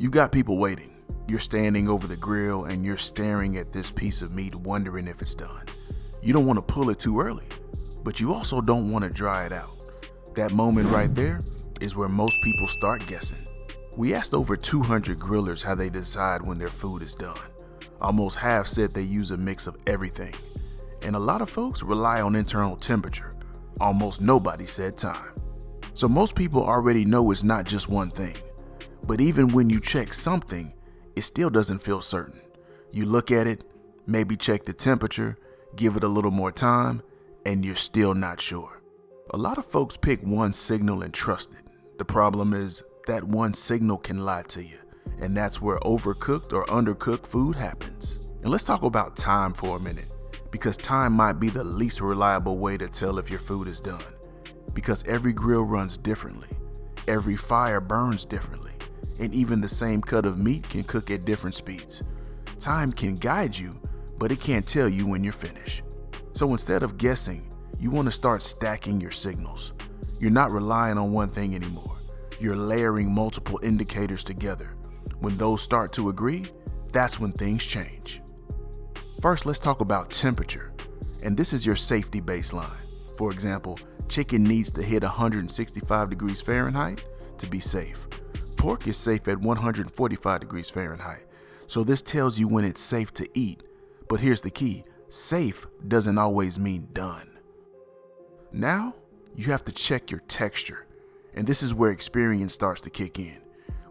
You got people waiting. You're standing over the grill and you're staring at this piece of meat wondering if it's done. You don't want to pull it too early, but you also don't want to dry it out. That moment right there is where most people start guessing. We asked over 200 grillers how they decide when their food is done. Almost half said they use a mix of everything. And a lot of folks rely on internal temperature. Almost nobody said time. So most people already know it's not just one thing. But even when you check something, it still doesn't feel certain. You look at it, maybe check the temperature, give it a little more time, and you're still not sure. A lot of folks pick one signal and trust it. The problem is that one signal can lie to you, and that's where overcooked or undercooked food happens. And let's talk about time for a minute, because time might be the least reliable way to tell if your food is done. Because every grill runs differently, every fire burns differently, and even the same cut of meat can cook at different speeds. Time can guide you, but it can't tell you when you're finished. So instead of guessing, you want to start stacking your signals. You're not relying on one thing anymore. You're layering multiple indicators together. When those start to agree, that's when things change. First, let's talk about temperature. And this is your safety baseline. For example, chicken needs to hit 165 degrees Fahrenheit to be safe. Pork is safe at 145 degrees Fahrenheit. So this tells you when it's safe to eat. But here's the key, safe doesn't always mean done. Now, you have to check your texture. And this is where experience starts to kick in.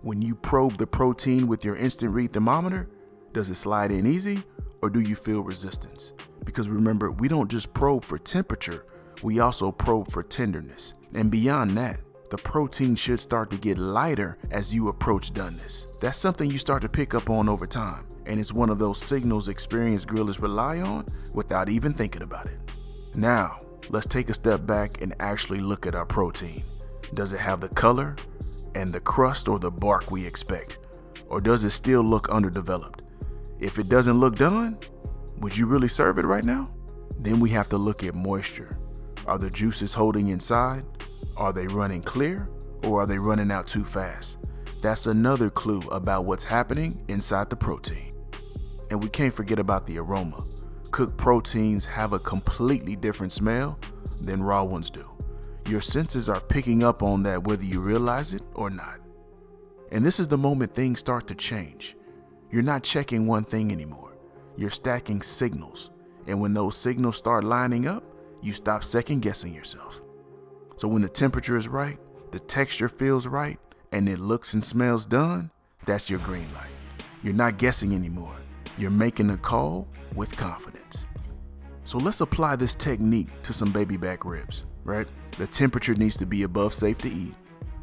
When you probe the protein with your instant read thermometer, does it slide in easy or do you feel resistance? Because remember, we don't just probe for temperature, we also probe for tenderness. And beyond that, the protein should start to get lighter as you approach doneness. That's something you start to pick up on over time, and it's one of those signals experienced grillers rely on without even thinking about it. Now, let's take a step back and actually look at our protein. Does it have the color and the crust or the bark we expect? Or does it still look underdeveloped? If it doesn't look done, would you really serve it right now? Then we have to look at moisture. Are the juices holding inside? Are they running clear or are they running out too fast? That's another clue about what's happening inside the protein. And we can't forget about the aroma. Cooked proteins have a completely different smell than raw ones do. Your senses are picking up on that whether you realize it or not. And this is the moment things start to change. You're not checking one thing anymore. You're stacking signals. And when those signals start lining up, you stop second guessing yourself. So when the temperature is right, the texture feels right, and it looks and smells done, that's your green light. You're not guessing anymore. You're making a call with confidence. So let's apply this technique to some baby back ribs, right? The temperature needs to be above safe to eat,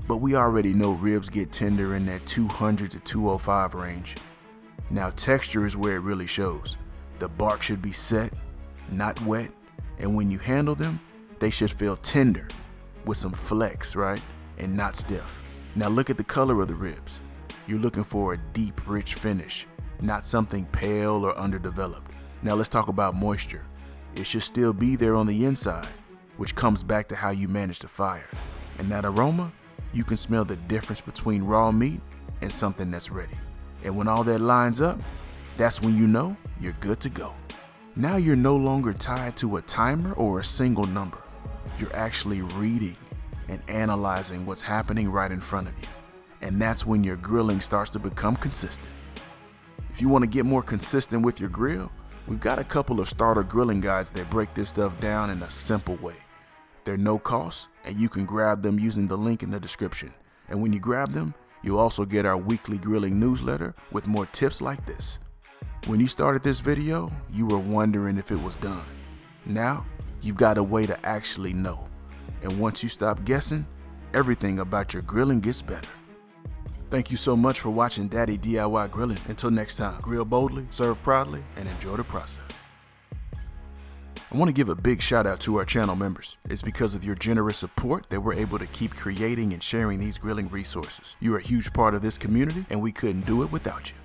but we already know ribs get tender in that 200 to 205 range. Now texture is where it really shows. The bark should be set, not wet, and when you handle them, they should feel tender with some flex, right? And not stiff. Now look at the color of the ribs. You're looking for a deep, rich finish, not something pale or underdeveloped. Now let's talk about moisture. It should still be there on the inside, which comes back to how you manage the fire. And that aroma, you can smell the difference between raw meat and something that's ready. And when all that lines up, that's when you know you're good to go. Now you're no longer tied to a timer or a single number. You're actually reading and analyzing what's happening right in front of you. And that's when your grilling starts to become consistent. If you want to get more consistent with your grill, we've got a couple of starter grilling guides that break this stuff down in a simple way. They're no cost, and you can grab them using the link in the description. And when you grab them, you'll also get our weekly grilling newsletter with more tips like this. When you started this video, you were wondering if it was done. Now, you've got a way to actually know. And once you stop guessing, everything about your grilling gets better. Thank you so much for watching Daddy DIY Grilling. Until next time, grill boldly, serve proudly, and enjoy the process. I want to give a big shout out to our channel members. It's because of your generous support that we're able to keep creating and sharing these grilling resources. You're a huge part of this community, and we couldn't do it without you.